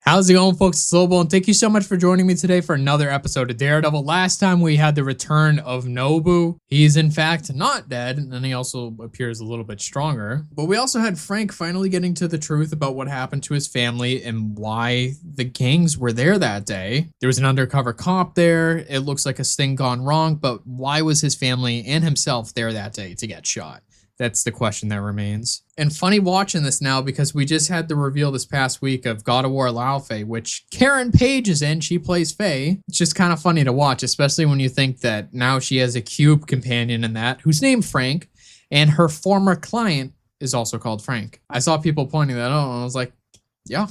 How's it going, folks? It's Lobo, and thank you so much for joining me today for another episode of Daredevil. Last time we had the return of Nobu. He's in fact not dead, and he also appears a little bit stronger. But we also had Frank finally getting to the truth about what happened to his family and why the gangs were there that day. There was an undercover cop there. It looks like a sting gone wrong, but why was his family and himself there that day to get shot? That's the question that remains. And funny watching this now because we just had the reveal this past week of God of War Laufey, which Karen Page is in. She plays Faye. It's just kind of funny to watch, especially when you think that now she has a cube companion in that who's named Frank, and her former client is also called Frank. I saw people pointing that out, and I was like, yeah.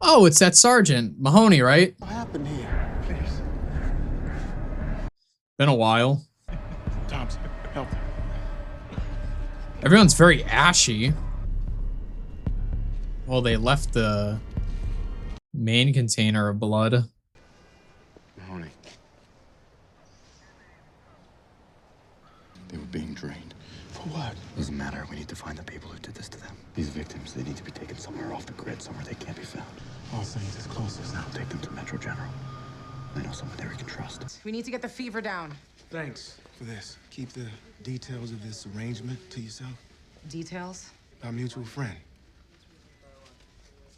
Oh, it's that Sergeant Mahoney, right? What happened here? Please. Been a while. Thompson, help him. Everyone's very ashy. Well, they left the main container of blood. Mahoney. They were being drained. For what? Doesn't matter. We need to find the people who did this to them. These victims, they need to be taken somewhere off the grid, somewhere they can't be found. All Saints is closest. Now take them to Metro General. I know someone there we can trust. We need to get the fever down. Thanks for this. Keep the details of this arrangement to yourself. Details? Our mutual friend.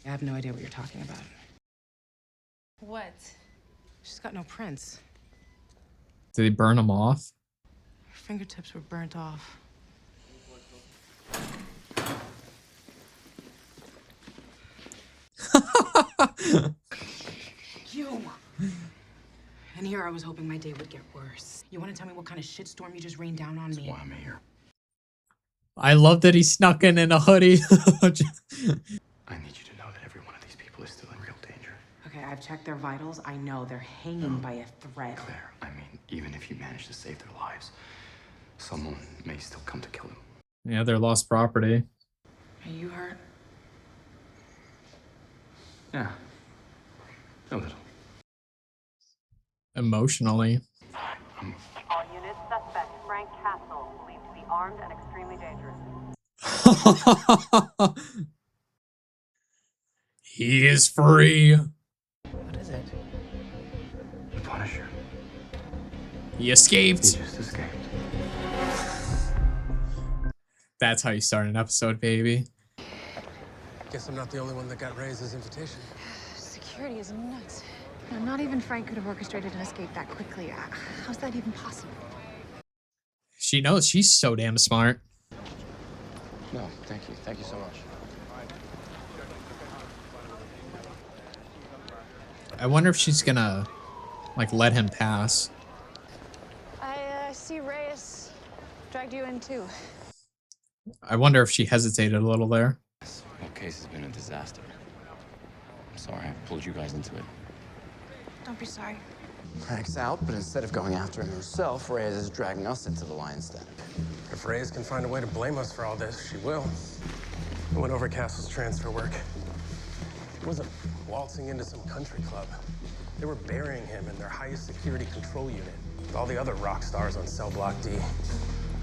I have no idea what you're talking about. What? She's got no prints. Did they burn them off? Her fingertips were burnt off. You! And here I was hoping my day would get worse. You want to tell me what kind of shitstorm you just rained down on me? That's why I'm here. I love that he snuck in a hoodie. I need you to know that every one of these people is still in real danger. Okay, I've checked their vitals. I know they're hanging by a thread. Claire, I mean, even if you manage to save their lives, someone may still come to kill them. Yeah, they're lost property. Are you hurt? Yeah. A little. Emotionally. All units, suspect Frank Castle, believed to be armed and extremely dangerous. He is free. What is it? The Punisher. He escaped. He just escaped. That's how you start an episode, baby. Guess I'm not the only one that got Reyes' invitation. Security is nuts. Now, not even Frank could have orchestrated an escape that quickly. How's that even possible? She knows she's so damn smart. No, thank you. Thank you so much. I wonder if she's gonna, like, let him pass. I see Reyes dragged you in too. I wonder if she hesitated a little there. This whole case has been a disaster. I'm sorry I pulled you guys into it. Don't be sorry. Frank's out, but instead of going after him himself, Reyes is dragging us into the lion's den. If Reyes can find a way to blame us for all this, she will. I went over Castle's transfer work. He wasn't waltzing into some country club. They were burying him in their highest security control unit with all the other rock stars on cell block D.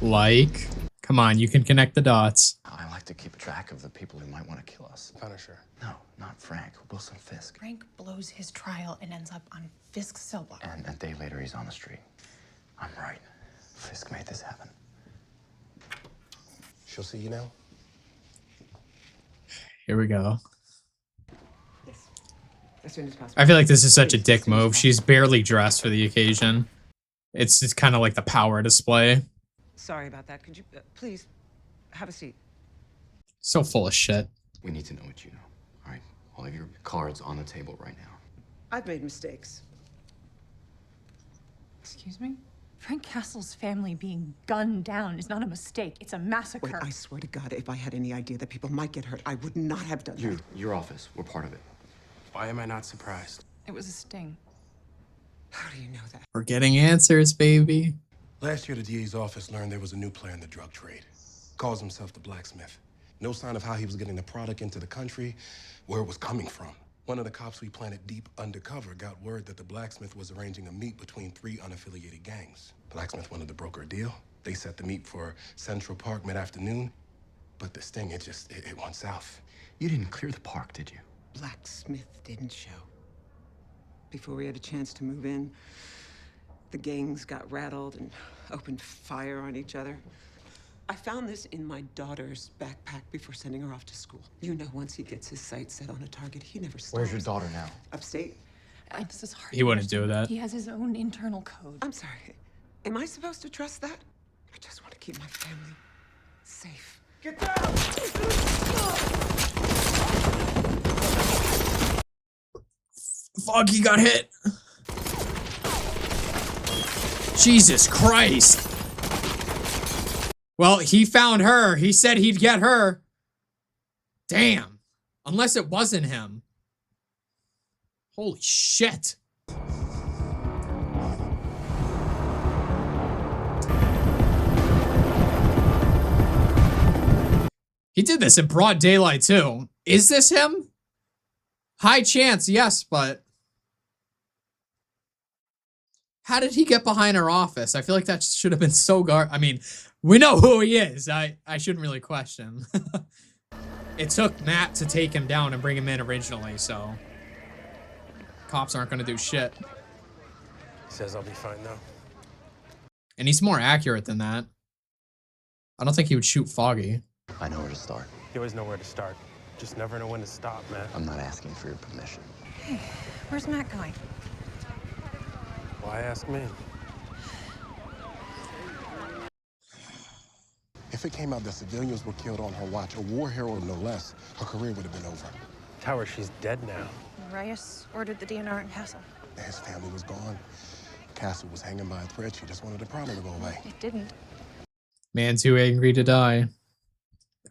Like, come on, you can connect the dots. I like to keep track of the people who might want to kill us. Punisher. No, not Frank. Wilson Fisk. Frank blows his trial and ends up on Fisk's cell block. And a day later, he's on the street. I'm right. Fisk made this happen. She'll see you now? Here we go. As soon as possible. I feel like this is such a dick move. She's barely dressed for the occasion. It's just kind of like the power display. Sorry about that. Could you please have a seat? So full of shit. We need to know what you know. All right? All of your cards on the table right now. I've made mistakes. Excuse me? Frank Castle's family being gunned down is not a mistake. It's a massacre. Wait, I swear to God, if I had any idea that people might get hurt, I would not have done that. Your office. We're part of it. Why am I not surprised? It was a sting. How do you know that? We're getting answers, baby. Last year, the DA's office learned there was a new player in the drug trade. Calls himself the Blacksmith. No sign of how he was getting the product into the country, where it was coming from. One of the cops we planted deep undercover got word that the Blacksmith was arranging a meet between 3 unaffiliated gangs. Blacksmith wanted to broker a deal. They set the meet for Central Park mid-afternoon. But this thing, it went south. You didn't clear the park, did you? Blacksmith didn't show. Before we had a chance to move in, the gangs got rattled and opened fire on each other. I found this in my daughter's backpack before sending her off to school. You know, once he gets his sights set on a target, he never stops. Where's your daughter now? Upstate. This is hard. He wouldn't do that. He has his own internal code. I'm sorry. Am I supposed to trust that? I just want to keep my family safe. Get down! Fuck, he got hit. Jesus Christ. Well, he found her. He said he'd get her. Damn. Unless it wasn't him. Holy shit. He did this in broad daylight too. Is this him? High chance, yes, but how did he get behind her office? I feel like that should have been so I mean, we know who he is. I shouldn't really question. It took Matt to take him down and bring him in originally, so cops aren't gonna do shit. He says I'll be fine though. And he's more accurate than that. I don't think he would shoot Foggy. I know where to start. You always know where to start. Just never know when to stop, man. I'm not asking for your permission. Hey, where's Matt going? Why ask me? If it came out that civilians were killed on her watch, a war hero no less, her career would have been over. Tell her she's dead now. Reyes ordered the DNR in Castle. His family was gone. Castle was hanging by a thread. She just wanted the problem to go away. It didn't. Man too angry to die.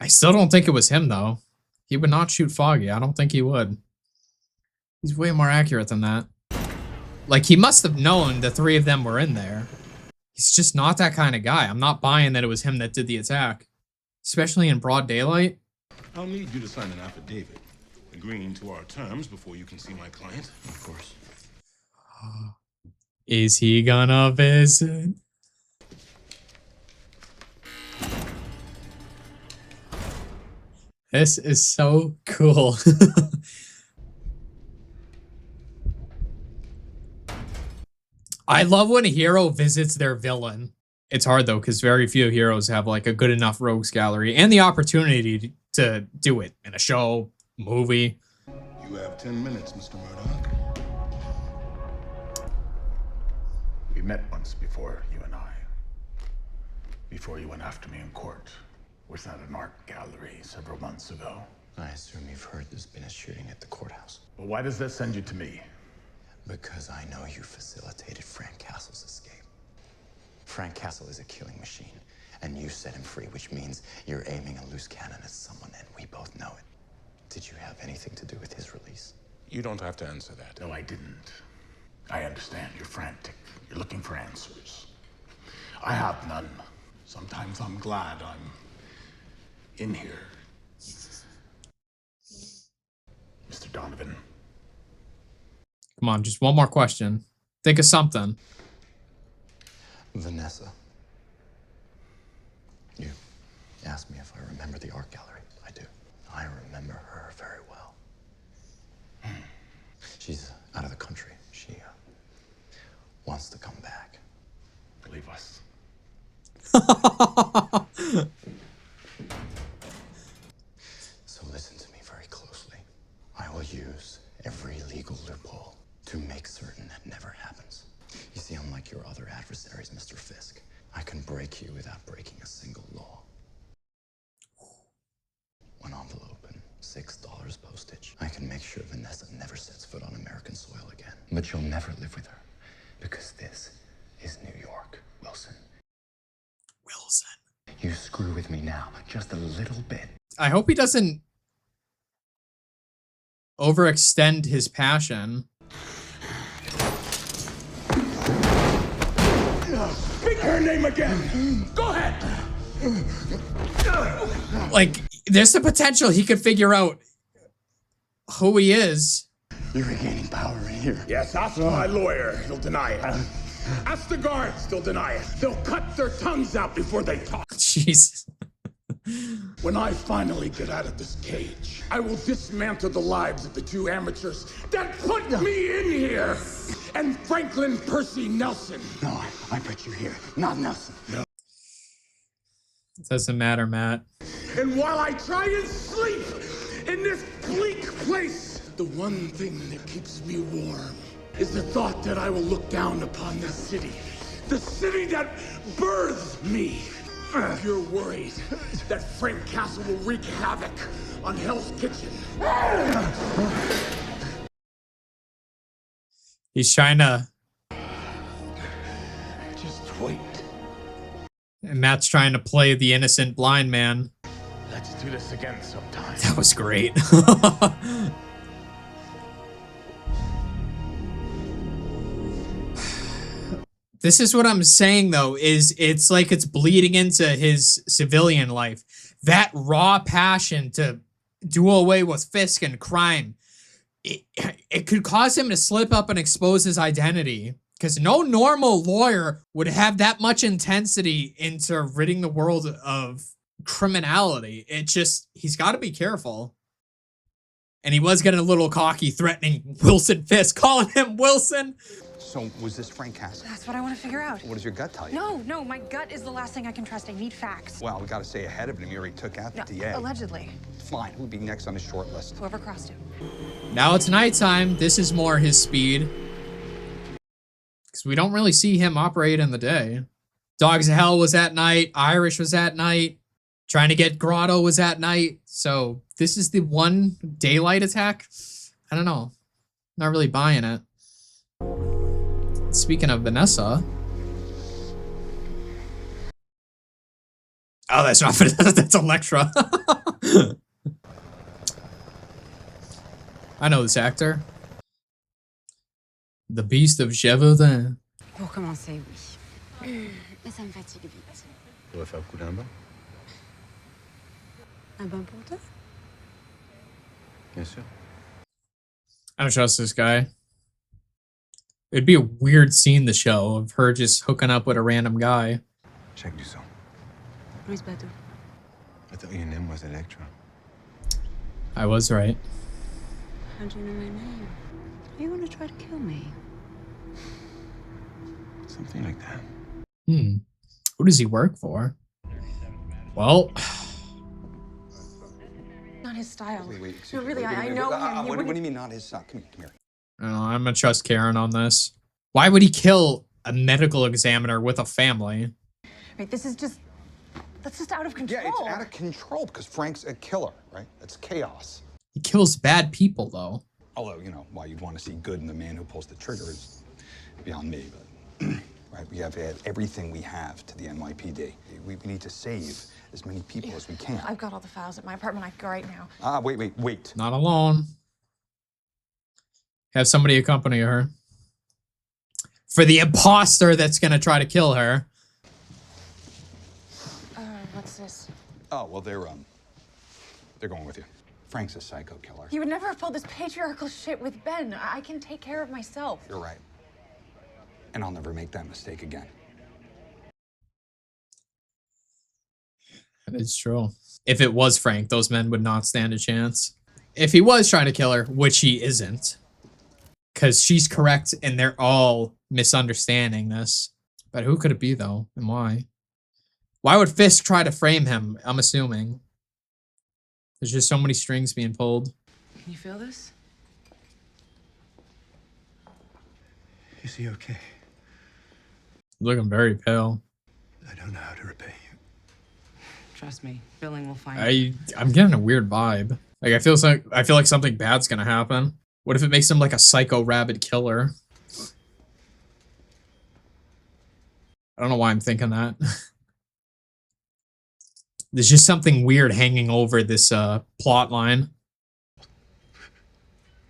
I still don't think it was him, though. He would not shoot Foggy. I don't think he would. He's way more accurate than that. Like, he must have known the three of them were in there. He's just not that kind of guy. I'm not buying that it was him that did the attack. Especially in broad daylight. I'll need you to sign an affidavit agreeing to our terms before you can see my client. Of course. Is he gonna visit? This is so cool. I love when a hero visits their villain. It's hard though, because very few heroes have like a good enough rogues gallery and the opportunity to do it in a show, movie. You have 10 minutes, Mr. Murdoch. We met once before, you and I. Before you went after me in court. Was at an art gallery several months ago. I assume you've heard there's been a shooting at the courthouse. Well, why does that send you to me? Because I know you facilitated Frank Castle's escape. Frank Castle is a killing machine, and you set him free, which means you're aiming a loose cannon at someone, and we both know it. Did you have anything to do with his release? You don't have to answer that. No, I didn't. I understand you're frantic. You're looking for answers. I have none. Sometimes I'm glad I'm in here. Mr. Donovan. Come on, just one more question. Think of something. Vanessa. You asked me if I remember the art gallery. I do. I remember her very well. She's out of the country. She wants to come back. Believe us. So listen to me very closely. I will use every legal loophole to make certain that never happens. You see, unlike your other adversaries, Mr. Fisk, I can break you without breaking a single law. One envelope and $6 postage. I can make sure Vanessa never sets foot on American soil again. But you'll never live with her, because this is New York, Wilson. Wilson. You screw with me now, just a little bit. I hope he doesn't overextend his passion. Speak her name again! Go ahead! Like, there's the potential he could figure out who he is. You're regaining power in here. Yes, ask my lawyer. He'll deny it. Ask the guards. They'll deny it. They'll cut their tongues out before they talk. Jesus. When I finally get out of this cage, I will dismantle the lives of the two amateurs that put me in here! And Franklin Percy Nelson. No, I put you here, not Nelson. No. It doesn't matter, Matt. And while I try and sleep in this bleak place, the one thing that keeps me warm is the thought that I will look down upon this city. The city that birthed me. If you're worried that Frank Castle will wreak havoc on Hell's Kitchen. He's trying to... Just wait. And Matt's trying to play the innocent blind man. Let's do this again sometime. That was great. This is what I'm saying, though, is it's like it's bleeding into his civilian life. That raw passion to do away with Fisk and crime, it could cause him to slip up and expose his identity. Because no normal lawyer would have that much intensity into ridding the world of criminality. It just, he's got to be careful. And he was getting a little cocky, threatening Wilson Fisk, calling him Wilson. So, was this Frank Castle? That's what I want to figure out. What does your gut tell you? No, my gut is the last thing I can trust. I need facts. Well, we gotta stay ahead of him. He already took out the DA. Allegedly. Fine, who'd be next on his short list? Whoever crossed him. Now it's nighttime. This is more his speed. Because we don't really see him operate in the day. Dogs of Hell was at night. Irish was at night. Trying to get Grotto was at night. So this is the one daylight attack. I don't know. Not really buying it. Speaking of Vanessa. Oh, that's not Vanessa. That's Elektra. I know this actor. The Beast of Gévaudan. Pour commencer, oui. Mais ça me fatigue vite. On va faire le coup d'un bain. Un bain pour deux? Bien sûr. I don't trust this guy. It'd be a weird scene to show of her just hooking up with a random guy. Jacques Dusson. Louise Bateau. I thought your name was Elektra. I was right. How do you know my name? Are you going to try to kill me? Something like that. Who does he work for? Well... Not his style. Wait, No, really, I know him. What do you mean not his son? Come here. I don't know, I'm gonna trust Karen on this. Why would he kill a medical examiner with a family? Wait, this is just... That's just out of control. Yeah, it's out of control because Frank's a killer, right? It's chaos. He kills bad people, though. Although, you know, why you'd want to see good in the man who pulls the trigger is beyond me, but... right, we have to add everything we have to the NYPD. We need to save as many people as we can. I've got all the files at my apartment. I can go right now. Wait. Not alone. Have somebody accompany her. For the imposter that's gonna try to kill her. What's this? Oh, well, they're going with you. Frank's a psycho killer. You would never have pulled this patriarchal shit with Ben. I can take care of myself. You're right. And I'll never make that mistake again. It's true. If it was Frank, those men would not stand a chance. If he was trying to kill her, which he isn't. Because she's correct and they're all misunderstanding this. But who could it be, though? And why? Why would Fisk try to frame him? I'm assuming. There's just so many strings being pulled. Can you feel this? Is he okay? Looking very pale. I don't know how to repay you. Trust me, billing will find out. I'm getting a weird vibe. Like I feel like something bad's gonna happen. What if it makes him like a psycho rabid killer? I don't know why I'm thinking that. There's just something weird hanging over this plot line.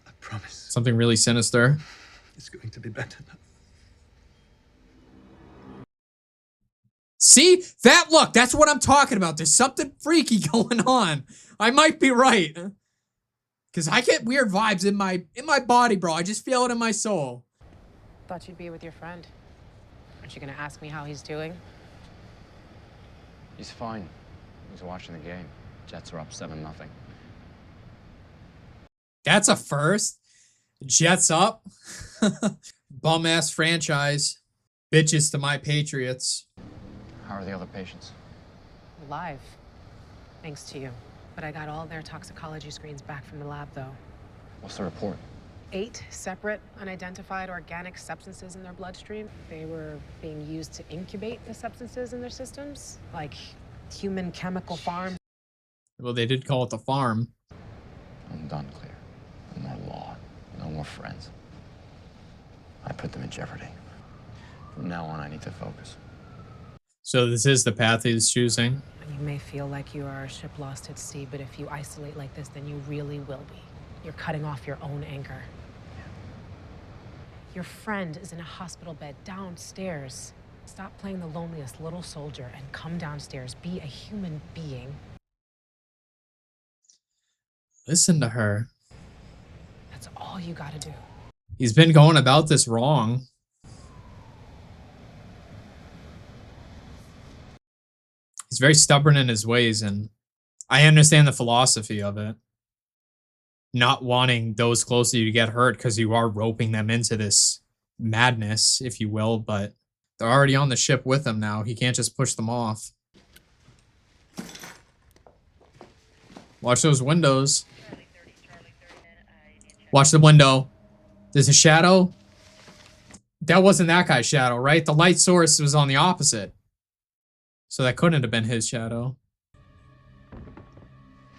I promise. Something really sinister. It's going to be better now. See? That look, that's what I'm talking about. There's something freaky going on. I might be right. Cause I get weird vibes in my body, bro. I just feel it in my soul. Thought you'd be with your friend. Aren't you gonna ask me how he's doing? He's fine. was watching the game. Jets are up 7-0. That's a first. Jets up. Bum ass franchise. Bitches to my Patriots. How are the other patients? Alive. Thanks to you. But I got all their toxicology screens back from the lab, though. What's the report? 8 separate unidentified organic substances in their bloodstream. They were being used to incubate the substances in their systems, like human chemical farms. Well, they did call it the farm. I'm done, Clear. No more law. No more friends. I put them in jeopardy. From now on, I need to focus. So this is the path he's choosing. You may feel like you are a ship lost at sea, but if you isolate like this, then you really will be. You're cutting off your own anchor. Your friend is in a hospital bed downstairs. Stop playing the loneliest little soldier and come downstairs. Be a human being. Listen to her. That's all you gotta do. He's been going about this wrong. He's very stubborn in his ways, and I understand the philosophy of it. Not wanting those close to you to get hurt because you are roping them into this madness, if you will, but they're already on the ship with him now. He can't just push them off. Watch those windows. Watch the window. There's a shadow. That wasn't that guy's shadow, right? The light source was on the opposite. So that couldn't have been his shadow.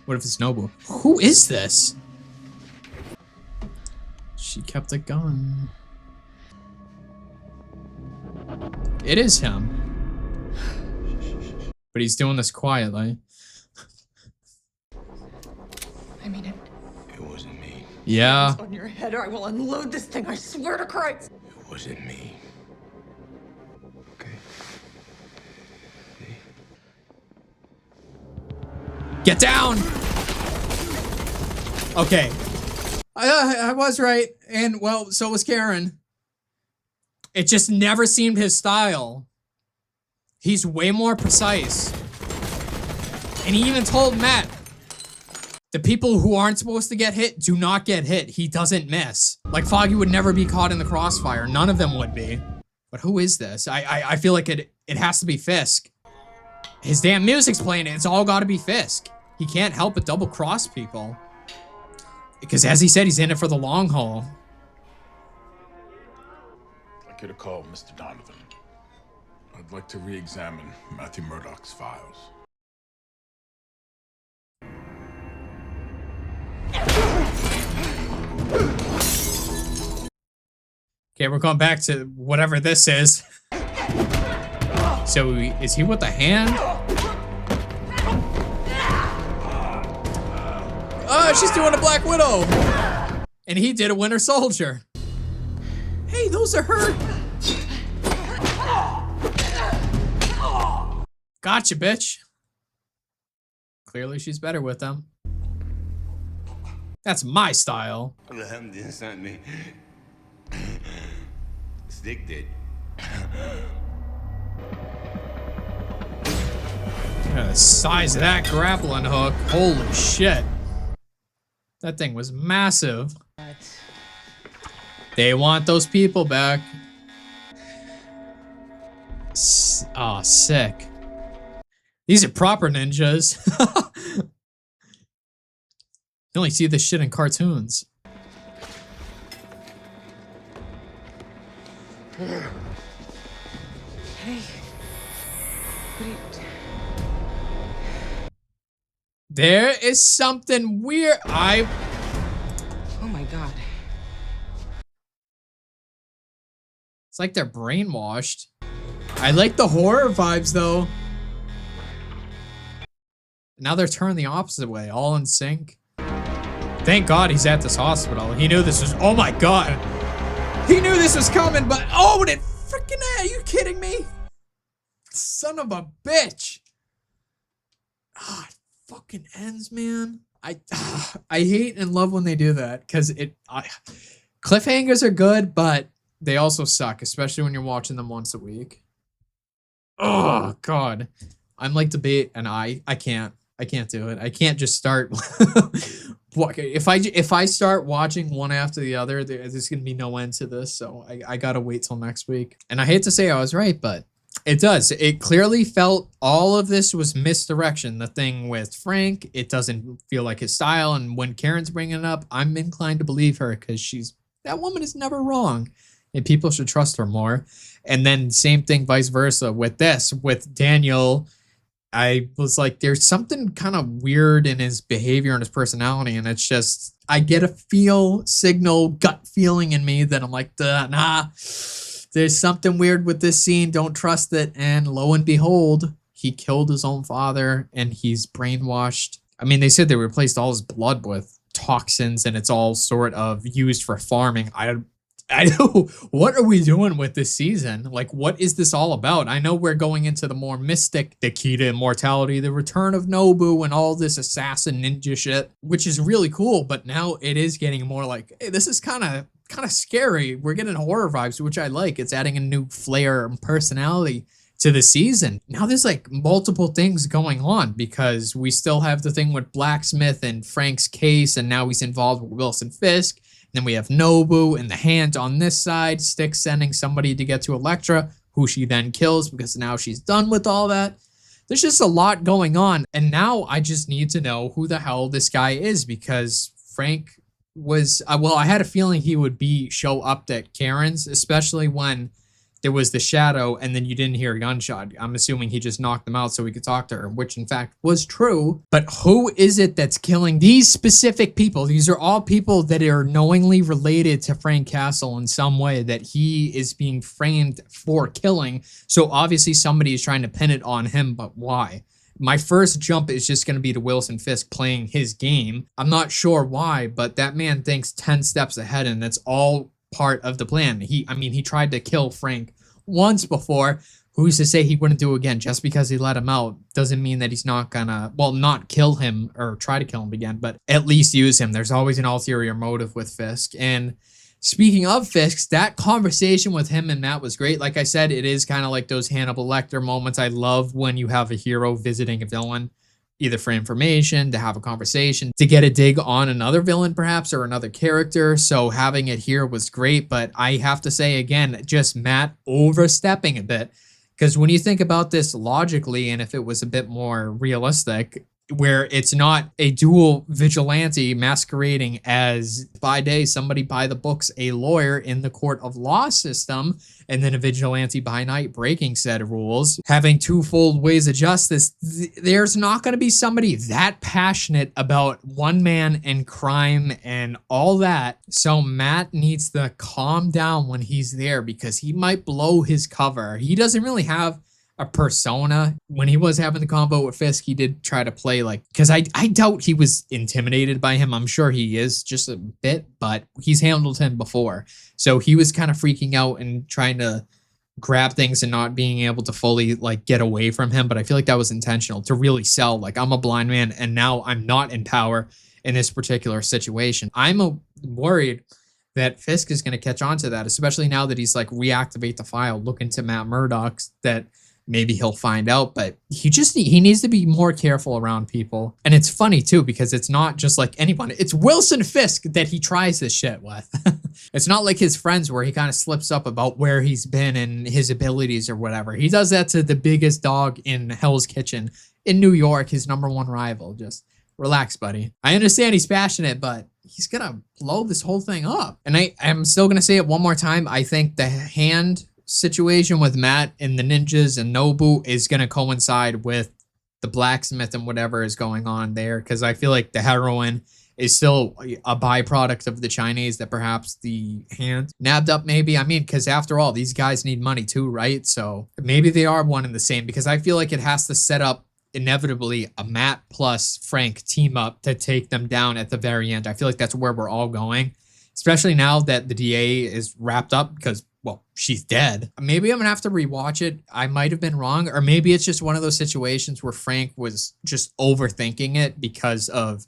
What if it's Nobu? Who is this? She kept a gun. It is him. But he's doing this quietly. I mean it. It wasn't me. Yeah. On your head or I will unload this thing, I swear to Christ. It wasn't me. Get down! Okay. I was right. And, well, so was Karen. It just never seemed his style. He's way more precise. And he even told Matt, the people who aren't supposed to get hit do not get hit. He doesn't miss. Like, Foggy would never be caught in the crossfire. None of them would be. But who is this? I feel like it has to be Fisk. His damn music's playing. It's all got to be Fisk. He can't help but double cross people. Because as he said, he's in it for the long haul. I could have called Mr. Donovan. I'd like to re-examine Matthew Murdoch's files. Okay, we're going back to whatever this is. So, is he with the hand? Oh, she's doing a Black Widow. And he did a Winter Soldier. Hey, those are her. Gotcha, bitch. Clearly, she's better with them. That's my style. Stick did. The size of that grappling hook. Holy shit. That thing was massive. They want those people back. Oh, sick. These are proper ninjas. You only see this shit in cartoons. Hey. What are you... There is something weird. Oh my god. It's like they're brainwashed. I like the horror vibes though. Now they're turning the opposite way, all in sync. Thank God he's at this hospital. He knew this was, oh my God. He knew this was coming, but oh, it freaking, are you kidding me? Son of a bitch. Ah, it fucking ends, man. I hate and love when they do that because cliffhangers are good, but they also suck, especially when you're watching them once a week. Oh, God. I'm like debate, and I can't do it. I can't just start. If I start watching one after the other, there's gonna be no end to this. So I gotta wait till next week. And I hate to say I was right, but it does. It clearly felt all of this was misdirection. The thing with Frank, it doesn't feel like his style. And when Karen's bringing it up, I'm inclined to believe her because that woman is never wrong, and people should trust her more. And then same thing, vice versa with this with Daniel. I was like, there's something kind of weird in his behavior and his personality. And it's just, I get a gut feeling in me that I'm like, nah, there's something weird with this scene. Don't trust it. And lo and behold, he killed his own father and he's brainwashed. I mean, they said they replaced all his blood with toxins and it's all sort of used for farming. I know, what are we doing with this season? Like, what is this all about? I know we're going into the more mystic, the key to immortality, the return of Nobu, and all this assassin ninja shit, which is really cool. But now it is getting more like, hey, this is kind of scary. We're getting horror vibes, which I like. It's adding a new flair and personality to the season. Now there's like multiple things going on because we still have the thing with Blacksmith and Frank's case, and now he's involved with Wilson Fisk. Then we have Nobu and the Hand on this side, Styx sending somebody to get to Elektra, who she then kills because now she's done with all that. There's just a lot going on. And now I just need to know who the hell this guy is because Frank was, I had a feeling he would show up at Karen's, especially when there was the shadow and then you didn't hear a gunshot. I'm assuming he just knocked them out so we could talk to her, which in fact was true. But who is it that's killing these specific people? These are all people that are knowingly related to Frank Castle in some way that he is being framed for killing. So obviously somebody is trying to pin it on him, but why? My first jump is just going to be to Wilson Fisk playing his game. I'm not sure why, but that man thinks 10 steps ahead and that's all part of the plan. He tried to kill Frank once before. Who's to say he wouldn't do it again? Just because he let him out doesn't mean that he's not gonna, not kill him or try to kill him again, but at least use him. There's always an ulterior motive with Fisk. And speaking of Fisk, that conversation with him and Matt was great. Like I said, it is kind of like those Hannibal Lecter moments. I love when you have a hero visiting a villain, either for information, to have a conversation, to get a dig on another villain perhaps or another character. So having it here was great, but I have to say again, just Matt overstepping a bit. Because when you think about this logically, and if it was a bit more realistic, where it's not a dual vigilante masquerading as by day somebody by the books, a lawyer in the court of law system, and then a vigilante by night breaking said rules, having twofold ways of justice, there's not going to be somebody that passionate about one man and crime and all that. So Matt needs to calm down when he's there because he might blow his cover. He doesn't really have a persona. When he was having the combo with Fisk, he did try to play like, because I doubt he was intimidated by him. I'm sure he is just a bit, but he's handled him before. So he was kind of freaking out and trying to grab things and not being able to fully like get away from him. But I feel like that was intentional to really sell, like, I'm a blind man and now I'm not in power in this particular situation. I'm worried that Fisk is going to catch on to that, especially now that he's like reactivate the file, look into Matt Murdock's, that maybe he'll find out, but he needs to be more careful around people. And it's funny too, because it's not just like anyone. It's Wilson Fisk that he tries this shit with. It's not like his friends where he kind of slips up about where he's been and his abilities or whatever. He does that to the biggest dog in Hell's Kitchen in New York, his #1 rival. Just relax, buddy. I understand he's passionate, but he's gonna blow this whole thing up. And I'm still gonna say it one more time. I think the Hand situation with Matt and the ninjas and Nobu is going to coincide with the Blacksmith and whatever is going on there, because I feel like the heroin is still a byproduct of the Chinese that perhaps the Hand nabbed up, maybe. I mean, because after all, these guys need money too, right? So maybe they are one and the same, because I feel like it has to set up inevitably a Matt plus Frank team up to take them down at the very end. I feel like that's where we're all going, especially now that the DA is wrapped up because, well, she's dead. Maybe I'm gonna have to rewatch it. I might have been wrong, or maybe it's just one of those situations where Frank was just overthinking it because of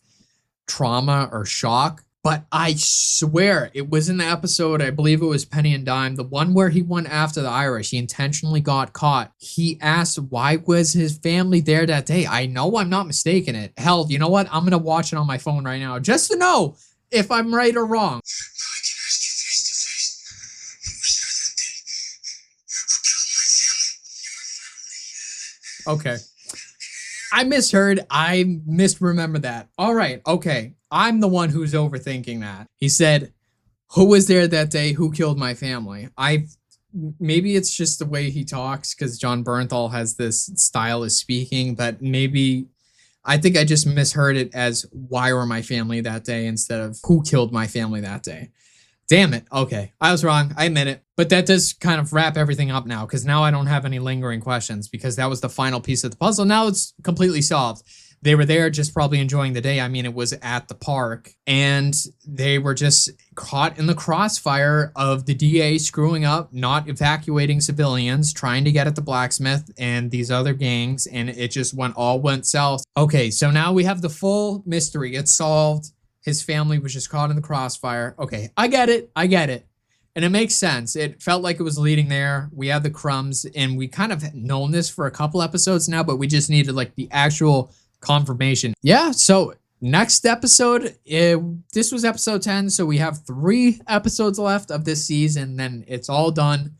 trauma or shock. But I swear it was in the episode, I believe it was Penny and Dime, the one where he went after the Irish. He intentionally got caught. He asked why was his family there that day. I know I'm not mistaken it. Hell, you know what? I'm going to watch it on my phone right now just to know if I'm right or wrong. Okay. I misheard. I misremembered that. All right. Okay. I'm the one who's overthinking that. He said, who was there that day? Who killed my family? Maybe it's just the way he talks because John Bernthal has this style of speaking, but maybe I think I just misheard it as why were my family that day instead of who killed my family that day. Damn it. Okay. I was wrong. I admit it. But that does kind of wrap everything up now because now I don't have any lingering questions because that was the final piece of the puzzle. Now it's completely solved. They were there just probably enjoying the day. I mean, it was at the park and they were just caught in the crossfire of the DA screwing up, not evacuating civilians, trying to get at the Blacksmith and these other gangs. And it just went south. Okay. So now we have the full mystery. It's solved. His family was just caught in the crossfire. Okay, I get it. I get it. And it makes sense. It felt like it was leading there. We had the crumbs, and we kind of known this for a couple episodes now, but we just needed like the actual confirmation. Yeah, so next episode, this was episode 10, so we have 3 episodes left of this season, then it's all done.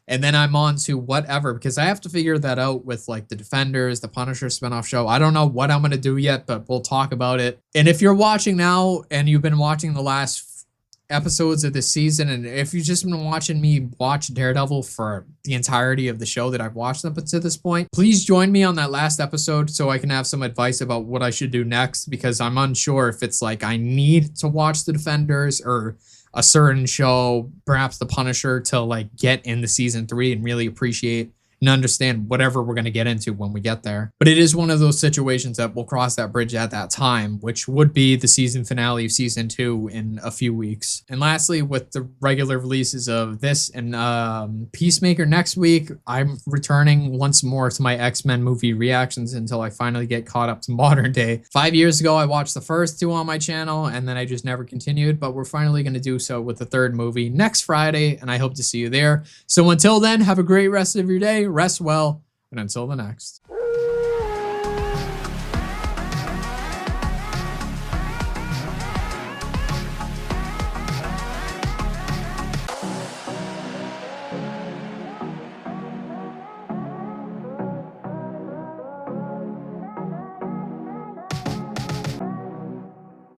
And then I'm on to whatever, because I have to figure that out with like the Defenders, the Punisher spinoff show. I don't know what I'm going to do yet, but we'll talk about it. And if you're watching now and you've been watching the last episodes of this season, and if you've just been watching me watch Daredevil for the entirety of the show that I've watched up to this point, please join me on that last episode so I can have some advice about what I should do next, because I'm unsure if it's like I need to watch the Defenders or a certain show, perhaps the Punisher, to like get into season 3 and really appreciate and understand whatever we're going to get into when we get there. But it is one of those situations that we'll cross that bridge at that time, which would be the season finale of season 2 in a few weeks. And lastly, with the regular releases of this and Peacemaker next week, I'm returning once more to my X-Men movie reactions until I finally get caught up to modern day. 5 years ago, I watched the first 2 on my channel and then I just never continued, but we're finally going to do so with the 3rd movie next Friday, and I hope to see you there. So until then, have a great rest of your day. Rest well, and until the next.